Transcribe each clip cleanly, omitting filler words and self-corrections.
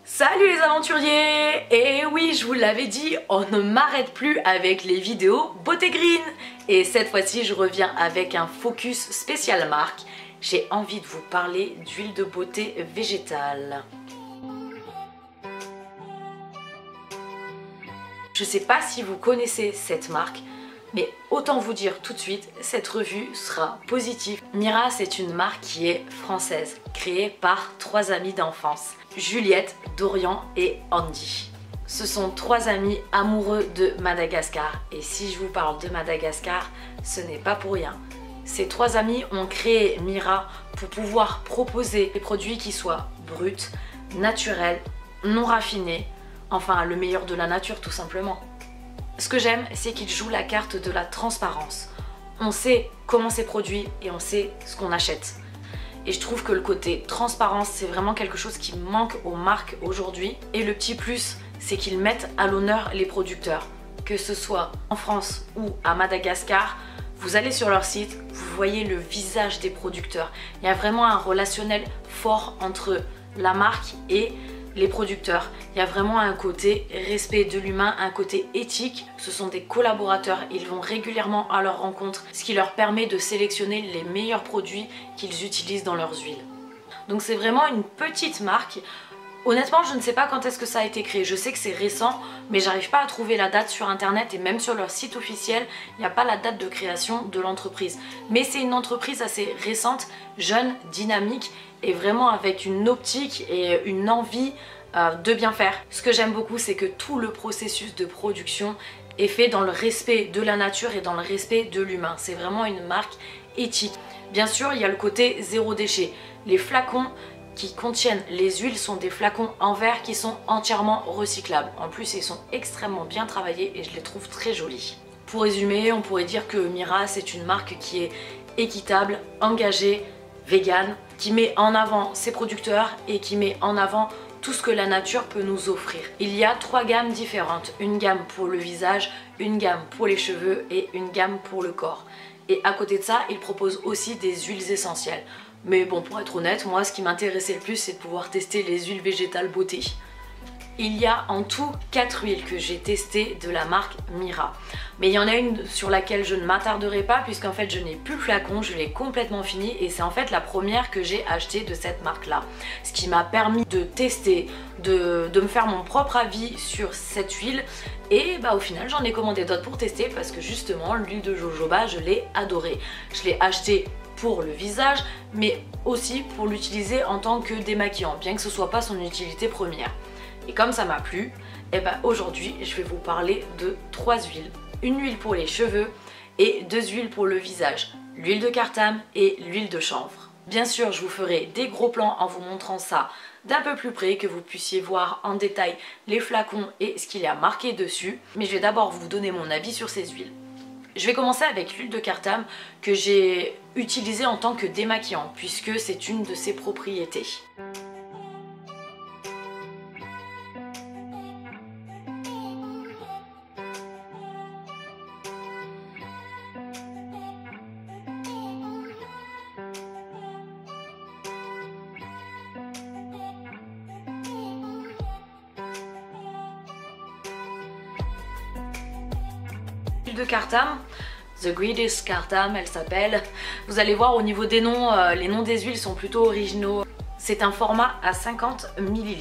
Salut les aventuriers! Et oui, je vous l'avais dit, on ne m'arrête plus avec les vidéos beauté green. Et cette fois-ci, je reviens avec un focus spécial marque. J'ai envie de vous parler d'huile de beauté végétale. Je sais pas si vous connaissez cette marque, mais autant vous dire tout de suite, cette revue sera positive. Mira, c'est une marque qui est française, créée par trois amis d'enfance, Juliette, Dorian et Andy. Ce sont trois amis amoureux de Madagascar, et si je vous parle de Madagascar, ce n'est pas pour rien. Ces trois amis ont créé Mira pour pouvoir proposer des produits qui soient bruts, naturels, non raffinés, enfin le meilleur de la nature tout simplement. Ce que j'aime, c'est qu'ils jouent la carte de la transparence. On sait comment c'est produit et on sait ce qu'on achète. Et je trouve que le côté transparence, c'est vraiment quelque chose qui manque aux marques aujourd'hui. Et le petit plus, c'est qu'ils mettent à l'honneur les producteurs. Que ce soit en France ou à Madagascar, vous allez sur leur site, vous voyez le visage des producteurs. Il y a vraiment un relationnel fort entre la marque et les producteurs. Il y a vraiment un côté respect de l'humain, un côté éthique. Ce sont des collaborateurs, ils vont régulièrement à leur rencontre, ce qui leur permet de sélectionner les meilleurs produits qu'ils utilisent dans leurs huiles. Donc c'est vraiment une petite marque. Honnêtement, je ne sais pas quand est-ce que ça a été créé. Je sais que c'est récent, mais j'arrive pas à trouver la date sur internet et même sur leur site officiel, il n'y a pas la date de création de l'entreprise. Mais c'est une entreprise assez récente, jeune, dynamique et vraiment avec une optique et une envie de bien faire. Ce que j'aime beaucoup, c'est que tout le processus de production est fait dans le respect de la nature et dans le respect de l'humain. C'est vraiment une marque éthique. Bien sûr, il y a le côté zéro déchet. Les flacons qui contiennent les huiles sont des flacons en verre qui sont entièrement recyclables. En plus, ils sont extrêmement bien travaillés et je les trouve très jolis. Pour résumer, on pourrait dire que Mira, c'est une marque qui est équitable, engagée, végane, qui met en avant ses producteurs et qui met en avant tout ce que la nature peut nous offrir. Il y a trois gammes différentes, une gamme pour le visage, une gamme pour les cheveux et une gamme pour le corps. Et à côté de ça, ils proposent aussi des huiles essentielles. Mais bon, pour être honnête, moi ce qui m'intéressait le plus, c'est de pouvoir tester les huiles végétales beauté. Il y a en tout 4 huiles que j'ai testées de la marque Mira. Mais il y en a une sur laquelle je ne m'attarderai pas puisqu'en fait je n'ai plus le flacon, je l'ai complètement fini et c'est en fait la première que j'ai achetée de cette marque là. Ce qui m'a permis de tester, de me faire mon propre avis sur cette huile et bah au final j'en ai commandé d'autres pour tester parce que justement l'huile de jojoba je l'ai adorée. Je l'ai achetée pour le visage mais aussi pour l'utiliser en tant que démaquillant bien que ce soit pas son utilité première. Et comme ça m'a plu, et ben aujourd'hui je vais vous parler de 3 huiles. Une huile pour les cheveux et 2 huiles pour le visage. L'huile de cartame et l'huile de chanvre. Bien sûr je vous ferai des gros plans en vous montrant ça d'un peu plus près, que vous puissiez voir en détail les flacons et ce qu'il y a marqué dessus. Mais je vais d'abord vous donner mon avis sur ces huiles. Je vais commencer avec l'huile de cartame que j'ai utilisée en tant que démaquillant puisque c'est une de ses propriétés. De cartame, The Greatest Cartame elle s'appelle. Vous allez voir au niveau des noms, les noms des huiles sont plutôt originaux. C'est un format à 50 ml.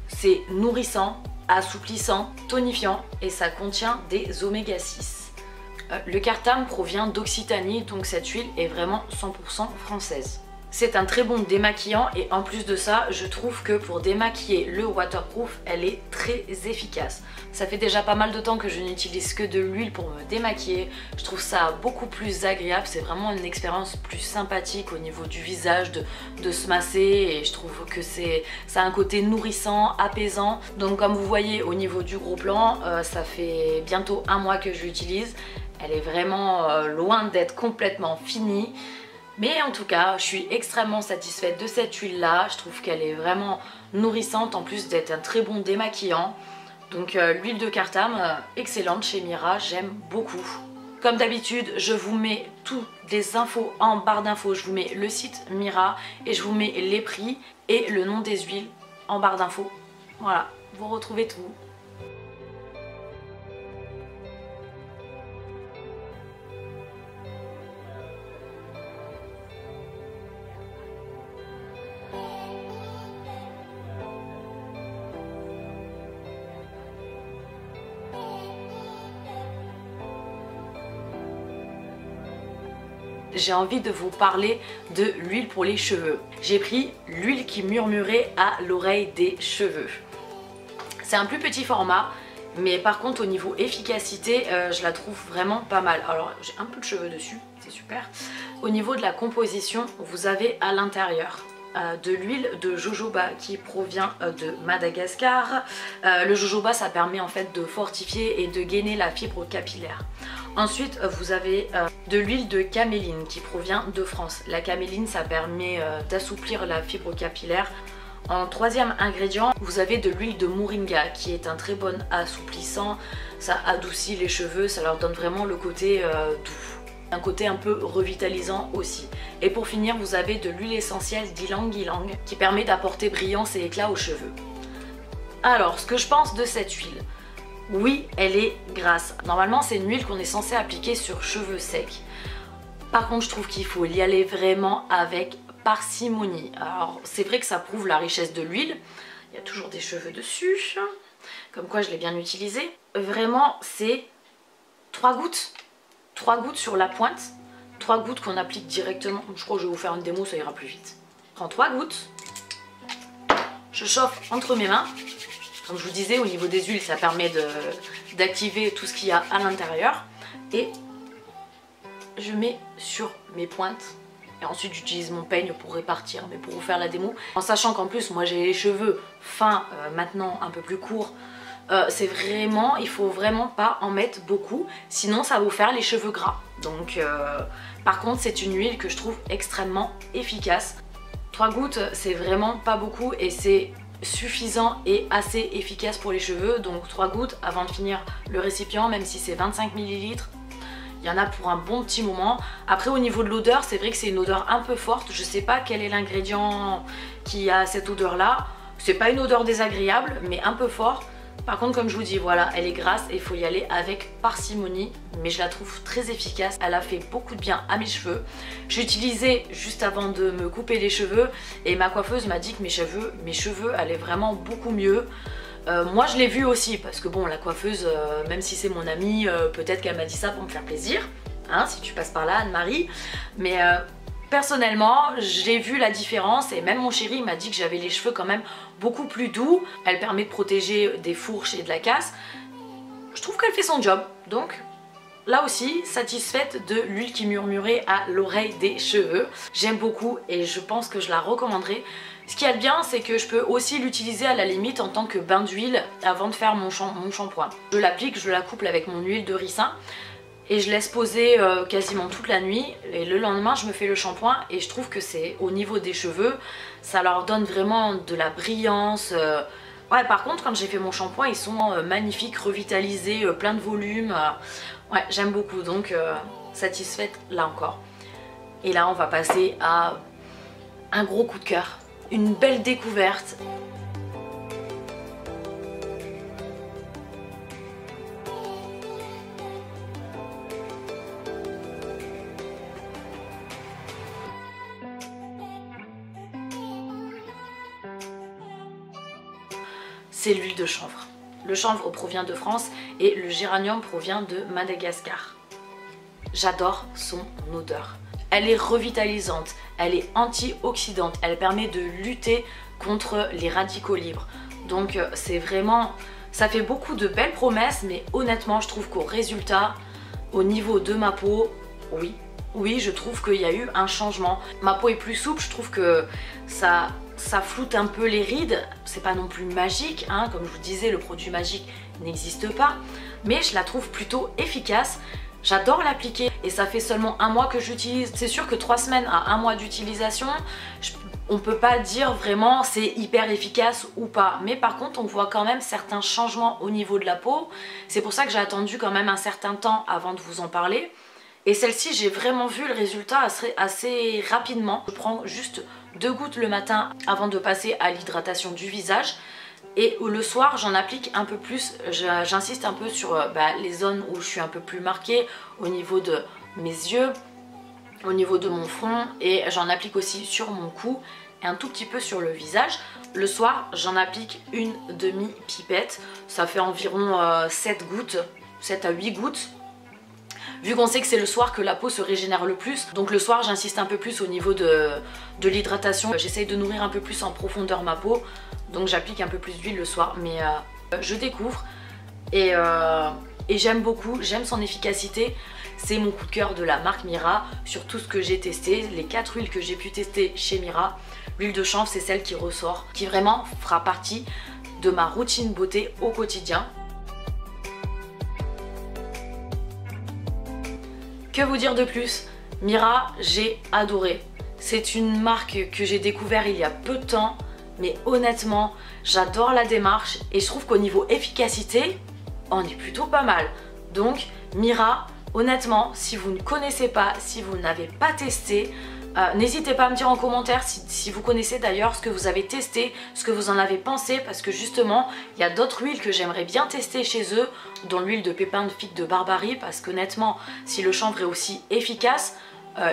C'est nourrissant, assouplissant, tonifiant et ça contient des oméga 6. Le cartame provient d'Occitanie donc cette huile est vraiment 100% française. C'est un très bon démaquillant et en plus de ça, je trouve que pour démaquiller le waterproof, elle est très efficace. Ça fait déjà pas mal de temps que je n'utilise que de l'huile pour me démaquiller. Je trouve ça beaucoup plus agréable, c'est vraiment une expérience plus sympathique au niveau du visage, de se masser et je trouve que ça a un côté nourrissant, apaisant. Donc comme vous voyez au niveau du gros plan, ça fait bientôt 1 mois que je l'utilise. Elle est vraiment loin d'être complètement finie. Mais en tout cas, je suis extrêmement satisfaite de cette huile là, je trouve qu'elle est vraiment nourrissante en plus d'être un très bon démaquillant. Donc l'huile de cartame, excellente chez Mira, j'aime beaucoup. Comme d'habitude, je vous mets toutes les infos en barre d'infos, je vous mets le site Mira et je vous mets les prix et le nom des huiles en barre d'infos Voilà, vous retrouvez tout. J'ai envie de vous parler de l'huile pour les cheveux. J'ai pris l'huile qui murmurait à l'oreille des cheveux. C'est un plus petit format, mais par contre au niveau efficacité, je la trouve vraiment pas mal. Alors j'ai un peu de cheveux dessus, c'est super. Au niveau de la composition, vous avez à l'intérieur de l'huile de jojoba qui provient de Madagascar. Le jojoba, ça permet en fait de fortifier et de gainer la fibre capillaire. Ensuite, vous avez de l'huile de caméline qui provient de France. La caméline, ça permet d'assouplir la fibre capillaire. En troisième ingrédient, vous avez de l'huile de moringa qui est un très bon assouplissant. Ça adoucit les cheveux, ça leur donne vraiment le côté doux. Un côté un peu revitalisant aussi. Et pour finir, vous avez de l'huile essentielle d'ylang-ylang qui permet d'apporter brillance et éclat aux cheveux. Alors, ce que je pense de cette huile, oui, elle est grasse. Normalement, c'est une huile qu'on est censé appliquer sur cheveux secs. Par contre, je trouve qu'il faut y aller vraiment avec parcimonie. Alors, c'est vrai que ça prouve la richesse de l'huile. Il y a toujours des cheveux dessus. Comme quoi, je l'ai bien utilisé. Vraiment, c'est 3 gouttes. 3 gouttes sur la pointe, 3 gouttes qu'on applique directement. Je crois que je vais vous faire une démo, ça ira plus vite. Je prends 3 gouttes, je chauffe entre mes mains. Comme je vous disais, au niveau des huiles, ça permet d'activer tout ce qu'il y a à l'intérieur. Et je mets sur mes pointes. Et ensuite, j'utilise mon peigne pour répartir, mais pour vous faire la démo. En sachant qu'en plus, moi j'ai les cheveux fins, maintenant un peu plus courts. C'est vraiment, il faut vraiment pas en mettre beaucoup, sinon ça va vous faire les cheveux gras. Donc par contre c'est une huile que je trouve extrêmement efficace. 3 gouttes c'est vraiment pas beaucoup et c'est suffisant et assez efficace pour les cheveux. Donc 3 gouttes avant de finir le récipient, même si c'est 25 ml. Il y en a pour un bon petit moment. Après au niveau de l'odeur, c'est vrai que c'est une odeur un peu forte. Je sais pas quel est l'ingrédient qui a cette odeur là. C'est pas une odeur désagréable mais un peu fort. Par contre, comme je vous dis, voilà, elle est grasse et il faut y aller avec parcimonie. Mais je la trouve très efficace. Elle a fait beaucoup de bien à mes cheveux. J'ai utilisé juste avant de me couper les cheveux. Et ma coiffeuse m'a dit que mes cheveux allaient vraiment beaucoup mieux. Moi, je l'ai vu aussi. Parce que bon, la coiffeuse, même si c'est mon amie, peut-être qu'elle m'a dit ça pour me faire plaisir. Hein, si tu passes par là, Anne-Marie. Mais personnellement, j'ai vu la différence et même mon chéri m'a dit que j'avais les cheveux quand même beaucoup plus doux. Elle permet de protéger des fourches et de la casse. Je trouve qu'elle fait son job. Donc là aussi, satisfaite de l'huile qui murmurait à l'oreille des cheveux. J'aime beaucoup et je pense que je la recommanderais. Ce qui est bien, c'est que je peux aussi l'utiliser à la limite en tant que bain d'huile avant de faire mon shampoing. Je l'applique, je la couple avec mon huile de ricin. Et je laisse poser quasiment toute la nuit et le lendemain je me fais le shampoing et je trouve que c'est au niveau des cheveux, ça leur donne vraiment de la brillance. Ouais, par contre quand j'ai fait mon shampoing ils sont magnifiques, revitalisés, plein de volume. Ouais, j'aime beaucoup donc satisfaite là encore. Et là on va passer à un gros coup de cœur, une belle découverte. C'est l'huile de chanvre. Le chanvre provient de France et le géranium provient de Madagascar. J'adore son odeur. Elle est revitalisante, elle est antioxydante, elle permet de lutter contre les radicaux libres. Donc c'est vraiment, ça fait beaucoup de belles promesses, mais honnêtement je trouve qu'au résultat, au niveau de ma peau, oui, je trouve qu'il y a eu un changement. Ma peau est plus souple, je trouve que ça floute un peu les rides. C'est pas non plus magique, hein. Comme je vous disais, le produit magique n'existe pas. Mais je la trouve plutôt efficace. J'adore l'appliquer et ça fait seulement 1 mois que j'utilise. C'est sûr que 3 semaines à 1 mois d'utilisation, on peut pas dire vraiment c'est hyper efficace ou pas. Mais par contre, on voit quand même certains changements au niveau de la peau. C'est pour ça que j'ai attendu quand même un certain temps avant de vous en parler. Et celle-ci, j'ai vraiment vu le résultat assez rapidement. Je prends juste 2 gouttes le matin avant de passer à l'hydratation du visage. Et le soir j'en applique un peu plus, j'insiste un peu sur les zones où je suis un peu plus marquée, au niveau de mes yeux, au niveau de mon front, et j'en applique aussi sur mon cou et un tout petit peu sur le visage. Le soir j'en applique une demi-pipette, ça fait environ 7 gouttes, 7 à 8 gouttes. Vu qu'on sait que c'est le soir que la peau se régénère le plus, donc le soir j'insiste un peu plus au niveau de l'hydratation. J'essaye de nourrir un peu plus en profondeur ma peau, donc j'applique un peu plus d'huile le soir, mais je découvre et j'aime beaucoup, j'aime son efficacité. C'est mon coup de cœur de la marque Mira sur tout ce que j'ai testé, les 4 huiles que j'ai pu tester chez Mira. L'huile de chanvre, c'est celle qui ressort, qui vraiment fera partie de ma routine beauté au quotidien. Que vous dire de plus? Mira, j'ai adoré. C'est une marque que j'ai découvert il y a peu de temps, mais honnêtement, j'adore la démarche et je trouve qu'au niveau efficacité, on est plutôt pas mal. Donc Mira, honnêtement, si vous ne connaissez pas, si vous n'avez pas testé, n'hésitez pas à me dire en commentaire si vous connaissez d'ailleurs ce que vous avez testé, ce que vous en avez pensé, parce que justement il y a d'autres huiles que j'aimerais bien tester chez eux, dont l'huile de pépins de figue de Barbarie, parce qu'honnêtement si le chanvre est aussi efficace,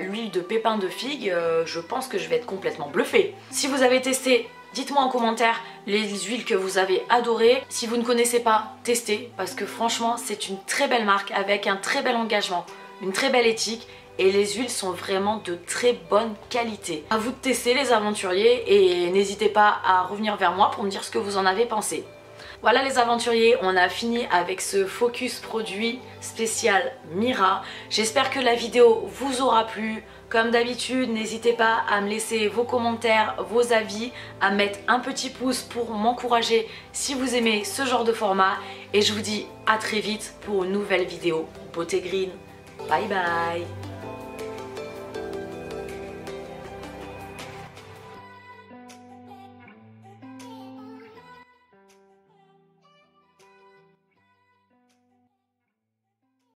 l'huile de pépins de figue, je pense que je vais être complètement bluffée. Si vous avez testé, dites-moi en commentaire les huiles que vous avez adorées. Si vous ne connaissez pas, testez, parce que franchement c'est une très belle marque avec un très bel engagement, une très belle éthique. Et les huiles sont vraiment de très bonne qualité. À vous de tester les aventuriers et n'hésitez pas à revenir vers moi pour me dire ce que vous en avez pensé. Voilà les aventuriers, on a fini avec ce focus produit spécial Mira. J'espère que la vidéo vous aura plu. Comme d'habitude, n'hésitez pas à me laisser vos commentaires, vos avis, à mettre un petit pouce pour m'encourager si vous aimez ce genre de format. Et je vous dis à très vite pour une nouvelle vidéo Beauté Green. Bye bye.